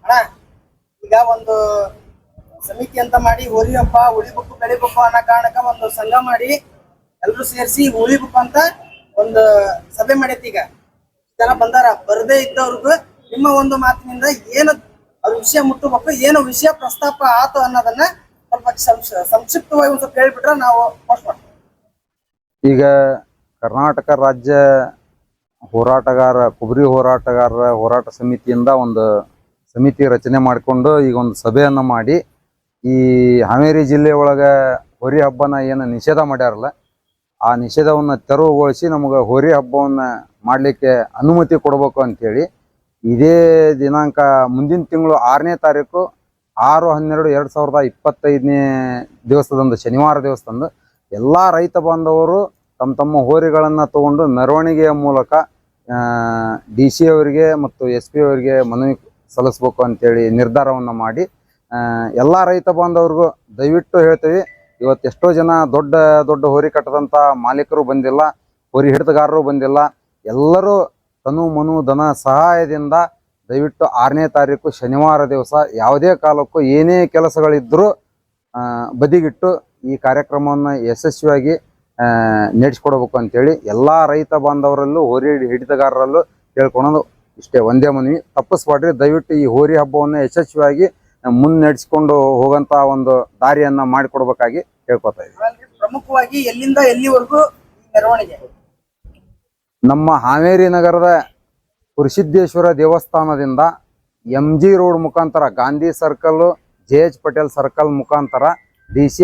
ಅಣ್ಣ ಈಗ ಒಂದು ಸಮಿತಿ ಅಂತ ಮಾಡಿ ಹೋರಿ ಹಬ್ಬ ಉಳಿಬೇಕು ಬೆಳಿಬೇಕು ಅನ್ನೋ ಕಾರಣಕ್ಕ ಒಂದು ಸಂಘ ಮಾಡಿ ಎಲ್ರು ಸೇರಿಸಿ ಉಳಿಬೇಕು ಅಂತ ಒಂದು ಸಭೆ ಮಾಡೈತಿ. ಈಗ ಜನ ಬಂದಾರ, ಬರದೇ ಇದ್ದವ್ರಿಗೂ ನಿಮ್ಮ ಒಂದು ಮಾತಿನಿಂದ ಏನು ಅವ್ರ ವಿಷಯ ಮುಟ್ಟಬೇಕು, ಏನು ವಿಷಯ ಪ್ರಸ್ತಾಪ ಆತು ಅನ್ನೋದನ್ನ ಸ್ವಲ್ಪ ಸಂಕ್ಷಿಪ್ತವಾಗಿ ಒಂದು ಸ್ವಲ್ಪ ಹೇಳ್ಬಿಟ್ರೆ ನಾವು ಪೋಸ್ಟ್ ಮಾಡ್ತೀವಿ. ಈಗ ಕರ್ನಾಟಕ ರಾಜ್ಯ ಹೋರಾಟಗಾರ ಕುಬರಿ ಹೋರಾಟಗಾರರ ಹೋರಾಟ ಸಮಿತಿಯಿಂದ ಒಂದು ಸಮಿತಿ ರಚನೆ ಮಾಡಿಕೊಂಡು ಈಗ ಒಂದು ಸಭೆಯನ್ನು ಮಾಡಿ ಈ ಹಾವೇರಿ ಜಿಲ್ಲೆ ಒಳಗೆ ಹೋರಿ ಹಬ್ಬನ ಏನು ನಿಷೇಧ ಮಾಡ್ಯಾರಲ್ಲ ಆ ನಿಷೇಧವನ್ನು ತೆರವುಗೊಳಿಸಿ ನಮಗೆ ಹೋರಿ ಹಬ್ಬವನ್ನು ಮಾಡಲಿಕ್ಕೆ ಅನುಮತಿ ಕೊಡಬೇಕು ಅಂಥೇಳಿ ಇದೇ ದಿನಾಂಕ ಮುಂದಿನ ತಿಂಗಳು 6ನೇ ತಾರೀಕು 6/12/2025 ದಿವಸದಂದು ಶನಿವಾರ ದಿವಸದಂದು ಎಲ್ಲ ರೈತ ಬಾಂಧವರು ತಮ್ಮ ಹೋರಿಗಳನ್ನು ತಗೊಂಡು ಮೆರವಣಿಗೆಯ ಮೂಲಕ DC ಅವರಿಗೆ ಮತ್ತು SP ಅವರಿಗೆ ಮನವಿ ಸಲ್ಲಿಸ್ಬೇಕು ಅಂತೇಳಿ ನಿರ್ಧಾರವನ್ನು ಮಾಡಿ ಎಲ್ಲ ರೈತ ಬಾಂಧವ್ರಿಗೂ ದಯವಿಟ್ಟು ಹೇಳ್ತೀವಿ. ಇವತ್ತು ಎಷ್ಟೋ ಜನ ದೊಡ್ಡ ದೊಡ್ಡ ಹೋರಿ ಕಟ್ಟದಂಥ ಮಾಲೀಕರು ಬಂದಿಲ್ಲ, ಹೋರಿ ಹಿಡಿತಗಾರರು ಬಂದಿಲ್ಲ. ಎಲ್ಲರೂ ತನು ಮನು ಧನ ಸಹಾಯದಿಂದ ದಯವಿಟ್ಟು 6ನೇ ತಾರೀಕು ಶನಿವಾರ ದಿವಸ ಯಾವುದೇ ಕಾಲಕ್ಕೂ ಏನೇ ಕೆಲಸಗಳಿದ್ದರೂ ಬದಿಗಿಟ್ಟು ಈ ಕಾರ್ಯಕ್ರಮವನ್ನು ಯಶಸ್ವಿಯಾಗಿ ನಡೆಸ್ಕೊಡ್ಬೇಕು ಅಂತೇಳಿ ಎಲ್ಲ ರೈತ ಬಾಂಧವರಲ್ಲೂ ಹೋರಿ ಹಿಡಿತಗಾರರಲ್ಲೂ ಹೇಳ್ಕೊಳೋದು ಇಷ್ಟೇ ಒಂದೇ ಮನವಿ. ತಪ್ಪಿಸ್ಬಾಡ್ರಿ, ದಯವಿಟ್ಟು ಈ ಹೋರಿ ಹಬ್ಬವನ್ನು ಯಶಸ್ವಿಯಾಗಿ ಮುನ್ನಡೆಸ್ಕೊಂಡು ಹೋಗಂತ ಒಂದು ದಾರಿಯನ್ನ ಮಾಡಿಕೊಡ್ಬೇಕಾಗಿ ಹೇಳ್ಕೊತಾ ಇದ್ದೀವಿ. ಪ್ರಮುಖವಾಗಿ ಎಲ್ಲಿಂದ ಎಲ್ಲಿವರೆಗೂ ಮೆರವಣಿಗೆ? ನಮ್ಮ ಹಾವೇರಿ ನಗರದ ಕುರುಸಿದ್ದೇಶ್ವರ ದೇವಸ್ಥಾನದಿಂದ MG ರೋಡ್ ಮುಖಾಂತರ Gandhi circle JH Patel circle ಮುಖಾಂತರ DC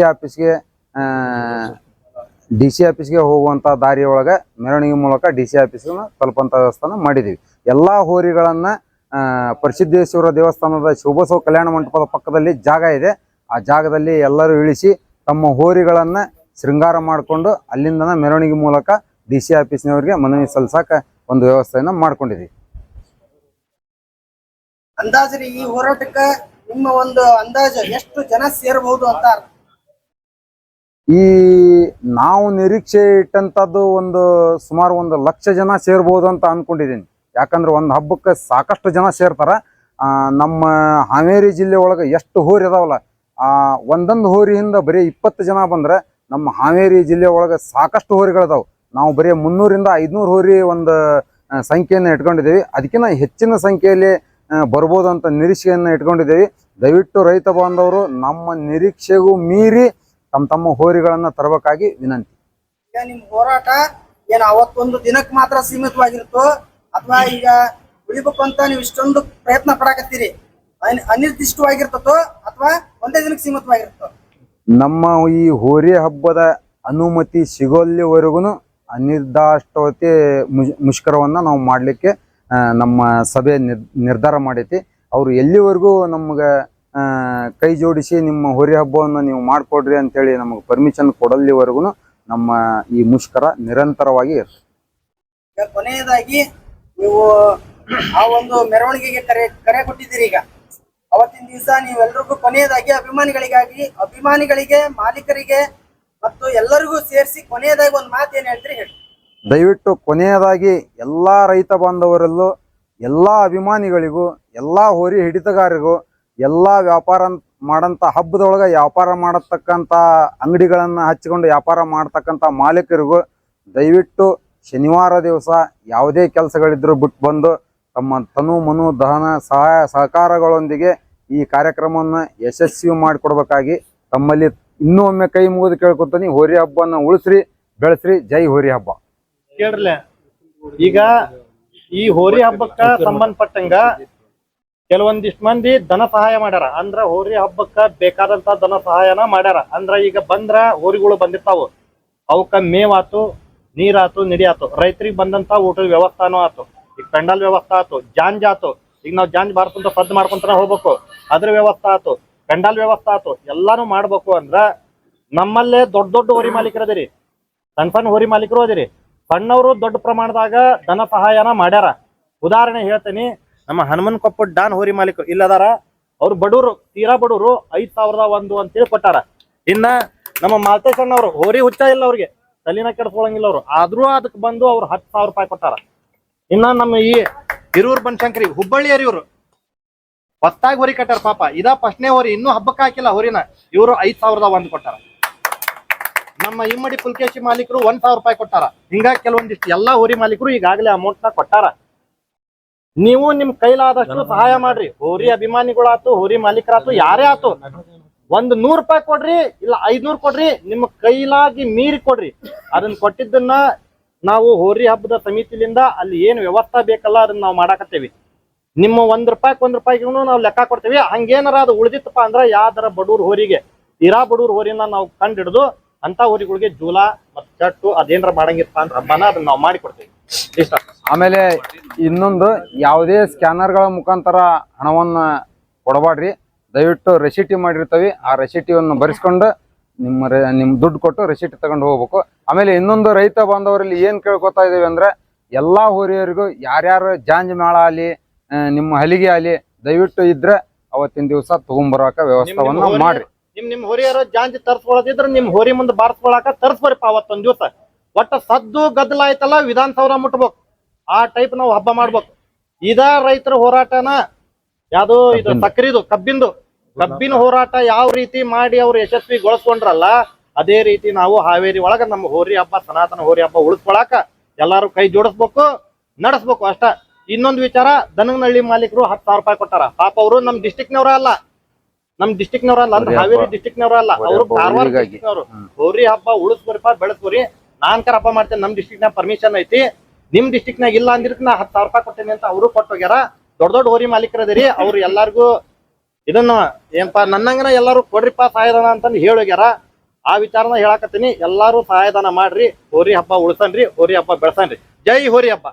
ಆಫೀಸ್ಗೆ ಹೋಗುವಂಥ ದಾರಿಯೊಳಗೆ ಮೆರವಣಿಗೆ ಮೂಲಕ DC ಆಫೀಸ್ನ ತಲುಪಂಥ ವ್ಯವಸ್ಥಾನ ಮಾಡಿದ್ದೀವಿ. ಎಲ್ಲ ಹೋರಿಗಳನ್ನು ಪ್ರಸಿದ್ದೇಶ್ವರ ದೇವಸ್ಥಾನದ ಶುಭಸವ ಕಲ್ಯಾಣ ಮಂಟಪದ ಪಕ್ಕದಲ್ಲಿ ಜಾಗ ಇದೆ. ಆ ಜಾಗದಲ್ಲಿ ಎಲ್ಲರೂ ಇಳಿಸಿ ತಮ್ಮ ಹೋರಿಗಳನ್ನು ಶೃಂಗಾರ ಮಾಡಿಕೊಂಡು ಅಲ್ಲಿಂದ ಮೆರವಣಿಗೆ ಮೂಲಕ DC ಆಫೀಸ್ನವರಿಗೆ ಮನವಿ ಸಲ್ಲಿಸಕ್ಕೆ ಒಂದು ವ್ಯವಸ್ಥೆಯನ್ನು ಮಾಡ್ಕೊಂಡಿದ್ದೀವಿ. ಅಂದಾಜ್ರಿ ಈ ಹೋರಾಟಕ್ಕೆ ನಿಮ್ಮ ಒಂದು ಅಂದಾಜು ಎಷ್ಟು ಜನ ಸೇರಬಹುದು ಅಂತ? ಈ ನಾವು ನಿರೀಕ್ಷೆ ಇಟ್ಟಂಥದ್ದು ಸುಮಾರು 1,00,000 ಜನ ಸೇರ್ಬೋದು ಅಂತ ಅಂದ್ಕೊಂಡಿದ್ದೀನಿ. ಯಾಕಂದ್ರೆ ಒಂದು ಹಬ್ಬಕ್ಕೆ ಸಾಕಷ್ಟು ಜನ ಸೇರ್ತಾರ. ನಮ್ಮ ಹಾವೇರಿ ಜಿಲ್ಲೆ ಒಳಗೆ ಎಷ್ಟು ಹೋರಿ ಅದಾವಲ್ಲ, ಒಂದೊಂದು ಹೋರಿಯಿಂದ ಬರೀ 20 ಜನ ಬಂದರೆ ನಮ್ಮ ಹಾವೇರಿ ಜಿಲ್ಲೆ ಒಳಗೆ ಸಾಕಷ್ಟು ಹೋರಿಗಳಿದಾವೆ. ನಾವು ಬರೀ 300ರಿಂದ 500 ಹೋರಿ ಒಂದು ಸಂಖ್ಯೆಯನ್ನು ಇಟ್ಕೊಂಡಿದ್ದೀವಿ. ಅದಕ್ಕಿಂತ ಹೆಚ್ಚಿನ ಸಂಖ್ಯೆಯಲ್ಲಿ ಬರ್ಬೋದು ಅಂತ ನಿರೀಕ್ಷೆಯನ್ನು ಇಟ್ಕೊಂಡಿದ್ದೀವಿ. ದಯವಿಟ್ಟು ರೈತ ಬಾಂಧವರು ನಮ್ಮ ನಿರೀಕ್ಷೆಗೂ ಮೀರಿ ತಮ್ಮ ಹೋರಿಗಳನ್ನು ತರಬೇಕಾಗಿ ವಿನಂತಿ. ಈಗ ನಿಮ್ಮ ಹೋರಾಟ ಏನು ಅವತ್ತೊಂದು ದಿನಕ್ಕೆ ಮಾತ್ರ ಸೀಮಿತವಾಗಿರುತ್ತೋ ಅಥವಾ ಈಗ ಉಳಿಬೇಕು ಅಂತ ನೀವು ಇಷ್ಟೊಂದು ಪ್ರಯತ್ನ ಪಡಾಕತ್ತೀರಿ ಅನಿರ್ದಿಷ್ಟವಾಗಿರ್ತದೋ ಅಥವಾ ಒಂದೇ ದಿನಕ್ಕೆ ಸೀಮಿತವಾಗಿರುತ್ತೋ? ನಮ್ಮ ಈ ಹೋರಿ ಹಬ್ಬದ ಅನುಮತಿ ಸಿಗೋಲ್ಲಿವರೆಗೂ ಅನಿರ್ದಿಷ್ಟತೆ ಮುಷ್ಕರವನ್ನು ನಾವು ಮಾಡಲಿಕ್ಕೆ ನಮ್ಮ ಸಭೆ ನಿರ್ಧಾರ ಮಾಡೈತಿ. ಅವರು ಎಲ್ಲಿವರೆಗೂ ನಮ್ಗೆ ಕೈ ಜೋಡಿಸಿ ನಿಮ್ಮ ಹೋರಿ ಹಬ್ಬವನ್ನು ನೀವು ಮಾಡಿಕೊಡ್ರಿ ಅಂತೇಳಿ ನಮಗೆ ಪರ್ಮಿಷನ್ ಕೊಡಲ್ಲಿವರೆಗೂ ನಮ್ಮ ಈ ಮುಷ್ಕರ ನಿರಂತರವಾಗಿ ಇರ್ತದೆ. ಕೊನೆಯದಾಗಿ ನೀವು ಆ ಒಂದು ಮೆರವಣಿಗೆಗೆ ಕರೆ ಕೊಟ್ಟಿದ್ದೀರಿ. ಈಗ ಅವತ್ತಿನ ದಿವಸ ನೀವೆಲ್ಲರಿಗೂ ಕೊನೆಯದಾಗಿ ಅಭಿಮಾನಿಗಳಿಗೆ ಮಾಲೀಕರಿಗೆ ಮತ್ತು ಎಲ್ಲರಿಗೂ ಸೇರಿಸಿ ಕೊನೆಯದಾಗಿ ಒಂದು ಮಾತು ಏನು ಹೇಳ್ತೀರಿ ಹೇಳಿ? ದಯವಿಟ್ಟು ಕೊನೆಯದಾಗಿ ಎಲ್ಲ ರೈತ ಬಾಂಧವರಲ್ಲೂ ಎಲ್ಲ ಅಭಿಮಾನಿಗಳಿಗೂ ಎಲ್ಲ ಹೋರಿ ಹಿಡಿತಗಾರರಿಗೂ ಎಲ್ಲ ವ್ಯಾಪಾರ ಮಾಡಂಥ ಹಬ್ಬದೊಳಗೆ ವ್ಯಾಪಾರ ಮಾಡತಕ್ಕಂಥ ಅಂಗಡಿಗಳನ್ನು ಹಚ್ಚಿಕೊಂಡು ವ್ಯಾಪಾರ ಮಾಡ್ತಕ್ಕಂಥ ಮಾಲೀಕರಿಗೂ ದಯವಿಟ್ಟು ಶನಿವಾರ ದಿವಸ ಯಾವುದೇ ಕೆಲಸಗಳಿದ್ರೂ ಬಿಟ್ಟು ಬಂದು ತಮ್ಮ ತನು ಮನು ದಹನ ಸಹಕಾರಗಳೊಂದಿಗೆ ಈ ಕಾರ್ಯಕ್ರಮವನ್ನು ಯಶಸ್ವಿ ಮಾಡಿಕೊಡ್ಬೇಕಾಗಿ ತಮ್ಮಲ್ಲಿ ಇನ್ನೂ ಒಮ್ಮೆ ಕೈ ಮುಗಿದು ಕೇಳ್ಕೊತೀನಿ. ಹೋರಿ ಹಬ್ಬವನ್ನು ಉಳಿಸ್ರಿ, ಬೆಳೆಸ್ರಿ. ಜೈ ಹೋರಿ ಹಬ್ಬ. ಕೇಳ್ರಲ್ಲ, ಈಗ ಈ ಹೋರಿ ಹಬ್ಬಕ್ಕ ಸಂಬಂಧಪಟ್ಟಂಗ ಕೆಲವೊಂದಿಷ್ಟು ಮಂದಿ ಧನ ಸಹಾಯ ಮಾಡ್ಯಾರ. ಅಂದ್ರ ಹೋರಿ ಹಬ್ಬಕ್ಕ ಬೇಕಾದಂತ ಧನ ಸಹಾಯನ ಮಾಡ್ಯಾರ. ಅಂದ್ರ ಈಗ ಬಂದ್ರ ಹೋರಿಗಳು ಬಂದಿರ್ತಾವು, ಅವಕ್ಕ ಮೇವಾತು, ನೀರಾತು, ನಿಡಿಯಾತು, ರೈತರಿಗೆ ಬಂದಂತ ಊಟದ ವ್ಯವಸ್ಥಾನೂ ಆತು, ಈಗ ಪೆಂಡಲ್ ವ್ಯವಸ್ಥೆ ಆತು, ಜಾಂಜ್ ಆತು. ಈಗ ನಾವು ಜಾಂಜ್ ಬಾರ್ಕೊಂತ ಸದ್ದು ಮಾಡ್ಕೊಂತ ಹೋಗ್ಬೇಕು, ಅದ್ರ ವ್ಯವಸ್ಥೆ ಆತು, ಪೆಂಡಲ್ ವ್ಯವಸ್ಥೆ ಆತು, ಎಲ್ಲಾನು ಮಾಡ್ಬೇಕು. ಅಂದ್ರ ನಮ್ಮಲ್ಲೇ ದೊಡ್ಡ ದೊಡ್ಡ ಹೋರಿ ಮಾಲೀಕರು ಅದಿರಿ, ಸಣ್ಣ ಸಣ್ಣ ಹೋರಿ ಮಾಲೀಕರು ಅದಿರಿ. ಸಣ್ಣವರು ದೊಡ್ಡ ಪ್ರಮಾಣದಾಗ ಧನ ಸಹಾಯನ ಮಾಡ್ಯಾರ. ಉದಾಹರಣೆ ಹೇಳ್ತೀನಿ, ನಮ್ಮ ಹನುಮನ್ಕೊಪ್ಪ ಡಾನ್ ಹೋರಿ ಮಾಲೀಕರು ಇಲ್ಲದಾರ. ಅವ್ರು ಬಡವರು, ತೀರಾ ಬಡವರು, 5,001 ಅಂತೇಳಿ ಕೊಟ್ಟಾರ. ಇನ್ನ ನಮ್ಮ ಮಾಲ್ತೇಶಣ್ಣವ್ರು ಹೋರಿ ಹುಚ್ಚ ಇಲ್ಲ, ಅವ್ರಿಗೆ ತಲೆನ ಕೆಡ್ಸ್ಕೊಳಂಗಿಲ್ಲ ಅವ್ರು, ಆದ್ರೂ ಅದಕ್ಕೆ ಬಂದು ಅವ್ರು 10,000 ರೂಪಾಯಿ ಕೊಟ್ಟಾರ. ಇನ್ನ ನಮ್ಮ ಈ ಹಿರೂರ್ ಬನಶಂಕರಿ ಹುಬ್ಬಳ್ಳಿಯರಿ ಇವ್ರು ಹೊಸ್ತಾಗಿ ಹೋರಿ ಕಟ್ಟಾರ ಪಾಪ. ಇದ ಫಸ್ಟ್ನೇ ಹೋರಿ, ಇನ್ನೂ ಹಬ್ಬಕ್ಕೆ ಹಾಕಿಲ್ಲ ಹೋರಿನ. ಇವರು 5,001 ಕೊಟ್ಟಾರ. ನಮ್ಮ ಇಮ್ಮಡಿ ಪುಲ್ಕೇಶಿ ಮಾಲೀಕರು 1,000 ರೂಪಾಯಿ ಕೊಟ್ಟಾರ. ಹಿಂಗಾಗಿ ಕೆಲವೊಂದಿಷ್ಟು ಎಲ್ಲಾ ಹೋರಿ ಮಾಲೀಕರು ಈಗಾಗಲೇ ಅಮೌಂಟ್ ನ ಕೊಟ್ಟಾರ. ನೀವು ನಿಮ್ ಕೈಲಾದಷ್ಟು ಸಹಾಯ ಮಾಡ್ರಿ. ಹೋರಿ ಅಭಿಮಾನಿಗಳಾತು, ಹೋರಿ ಮಾಲೀಕರಾತು, ಯಾರೇ ಆತು, ಒಂದು 100 ರೂಪಾಯಿ ಕೊಡ್ರಿ, ಇಲ್ಲ 500 ಕೊಡ್ರಿ, ನಿಮ್ಮ ಕೈಲಾಗಿ ಮೀರಿ ಕೊಡ್ರಿ. ಅದನ್ನ ಕೊಟ್ಟಿದ್ದನ್ನ ನಾವು ಹೋರಿ ಹಬ್ಬದ ಸಮಿತಿಲಿಂದ ಅಲ್ಲಿ ಏನ್ ವ್ಯವಸ್ಥೆ ಬೇಕಲ್ಲ ಅದನ್ನ ನಾವು ಮಾಡಾಕತ್ತೇವಿ. ನಿಮ್ಮ 1 ರೂಪಾಯಿಗೂ ನಾವು ಲೆಕ್ಕ ಕೊಡ್ತೇವಿ. ಹಂಗೇನಾರ ಅದು ಉಳಿದಿತ್ತಪ್ಪ ಅಂದ್ರ ಯಾವ್ದಾರ ಬಡೂರ್ ಹೋರಿಗೆ, ತೀರಾ ಬಡೂರ್ ಹೋರಿನ ನಾವು ಕಂಡು ಹಿಡಿದು ಅಂತ ಹೋರಿಗಳಿಗೆ ಜೂಲ ಮತ್ತು ಚಟ್ಟು ಅದೇನಾರ ಮಾಡಂಗಿತ್ತ ಅಂತ ಹಬ್ಬನ ಅದನ್ನ ನಾವು ಮಾಡಿ ಕೊಡ್ತೇವಿ. ಇಷ್ಟ. ಆಮೇಲೆ ಇನ್ನೊಂದು, ಯಾವುದೇ ಸ್ಕ್ಯಾನರ್ಗಳ ಮುಖಾಂತರ ಹಣವನ್ನ ಕೊಡಬಾಡ್ರಿ. ದಯವಿಟ್ಟು ರೆಸಿಟಿ ಮಾಡಿರ್ತೀವಿ, ಆ ರೆಸಿಟಿಯನ್ನು ಬರೆಸ್ಕೊಂಡು ನಿಮ್ ದುಡ್ಡು ಕೊಟ್ಟು ರೆಸಿಟಿ ತಗೊಂಡು ಹೋಗ್ಬೇಕು. ಆಮೇಲೆ ಇನ್ನೊಂದು, ರೈತ ಬಾಂಧವರಲ್ಲಿ ಏನ್ ಕೇಳ್ಕೊತಾ ಇದೀವಿ ಅಂದ್ರೆ, ಎಲ್ಲಾ ಹೋರಿಯವರಿಗೂ ಯಾರ್ಯಾರು ಜಾಂಜ್ ಮೇಳ ಆಲಿ, ನಿಮ್ಮ ಹಲಿಗೆ ಆಲಿ ದಯವಿಟ್ಟು ಇದ್ರೆ ಅವತ್ತಿನ ದಿವಸ ತಗೊಂಡ್ಬರಾಕ ವ್ಯವಸ್ಥೆವನ್ನ ಮಾಡ್ರಿ. ನಿಮ್ ಹೋರಿಯರು ಜಾಂಜಿ ತರ್ಸ್ಕೊಳದಿದ್ರ ನಿಮ್ ಹೋರಿ ಮುಂದೆ ಬಾರ್ಸ್ಕೊಳಕ ತರ್ಸ್ಬರಿಪ್ಪ ಅವತ್ತೊಂದ್ ದಿವಸ. ಒಟ್ಟ ಸದ್ದು ಗದ್ದಲ ಆಯ್ತಲ್ಲ ವಿಧಾನಸೌಧ ಮುಟ್ಬೇಕು, ಆ ಟೈಪ್ ನಾವು ಹಬ್ಬ ಮಾಡ್ಬೇಕು. ಇದ ರೈತರ ಹೋರಾಟನ ಯಾವ್ದು ಇದು ಸಕ್ರಿದು ಕಬ್ಬಿನ ಹೋರಾಟ ಯಾವ ರೀತಿ ಮಾಡಿ ಅವ್ರು ಯಶಸ್ವಿಗೊಳಿಸ್ಕೊಂಡ್ರಲ್ಲ, ಅದೇ ರೀತಿ ನಾವು ಹಾವೇರಿ ಒಳಗ ನಮ್ಮ ಹೋರಿ ಹಬ್ಬ, ಸನಾತನ ಹೋರಿ ಹಬ್ಬ ಉಳಿಸ್ಕೊಳಕ ಎಲ್ಲಾರು ಕೈ ಜೋಡಿಸ್ಬೇಕು, ನಡೆಸ್ಬೇಕು ಅಷ್ಟ. ಇನ್ನೊಂದು ವಿಚಾರ, ದನಗನಹಳ್ಳಿ ಮಾಲೀಕರು 10,000 ರೂಪಾಯಿ ಕೊಟ್ಟಾರ. ಪಾಪ ಅವರು ನಮ್ ಡಿಸ್ಟಿಕ್ನವ್ರ ಅಲ್ಲ, ಅಂದ್ರೆ ಹಾವೇರಿ ಡಿಸ್ಟಿಕ್ನವ್ರ ಅಲ್ಲ, ಅವರು ಕಾರವಾರ ಡಿಸ್ಟಿಕ್ನವ್ರು. ಹೋರಿ ಹಬ್ಬ ಉಳಿಸ್ಬರಿಪ್ಪ, ಬೆಳೆಸ್ಬರಿ. ನಾನ್ಕರ ಹಬ್ಬ ಮಾಡ್ತೇನೆ, ನಮ್ ಡಿಸ್ಟಿಕ್ನಾಗ ಪರ್ಮಿಷನ್ ಐತಿ, ನಿಮ್ ಡಿಸ್ಟಿಕ್ನಾಗ ಇಲ್ಲ ಅಂದಿರ್ಕ ನಾ 10,000 ರೂಪಾಯಿ ಕೊಟ್ಟೇನಿ ಅಂತ ಅವರು ಕೊಟ್ಟೋಗ್ಯಾರ. ದೊಡ್ಡ ಹೋರಿ ಮಾಲೀಕರದಿರಿ, ಅವ್ರು ಎಲ್ಲಾರ್ಗು ಇದನ್ನ ಏನಪ್ಪಾ ನನ್ನಂಗನ ಎಲ್ಲಾರು ಕೊಡ್ರಿಪ್ಪ ಸಹಾಯಧನ ಅಂತಂದು ಹೇಳೋಗ್ಯಾರ. ಆ ವಿಚಾರನ ಹೇಳಾಕತ್ತೀನಿ. ಎಲ್ಲಾರು ಸಹಾಯಧನ ಮಾಡ್ರಿ, ಹೋರಿ ಹಬ್ಬ ಉಳ್ಸನ್ರಿ, ಹೋರಿ ಹಬ್ಬ ಬೆಳೆಸನ್ರಿ. ಜೈ ಹೋರಿ ಹಬ್ಬ.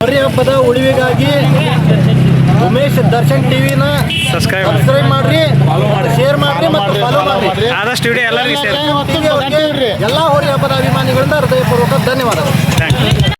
ಹೋರಿ ಹಬ್ಬದ ಉಳಿವಿಗಾಗಿ ಉಮೇಶ್ ದರ್ಶನ್ ಟಿವಿನ ಸಬ್ಸ್ಕ್ರೈಬ್ ಮಾಡ್ರಿ, ಶೇರ್ ಮಾಡ್ರಿ ಮತ್ತು ಫಾಲೋ ಮಾಡ್ರಿ. ಆದಷ್ಟು ವಿಡಿಯೋ ಎಲ್ಲರಿಗೂ ಎಲ್ಲಾ ಹೋರಿ ಹಬ್ಬದ ಅಭಿಮಾನಿಗಳಿಂದ ಹೃದಯಪೂರ್ವಕ ಧನ್ಯವಾದಗಳು.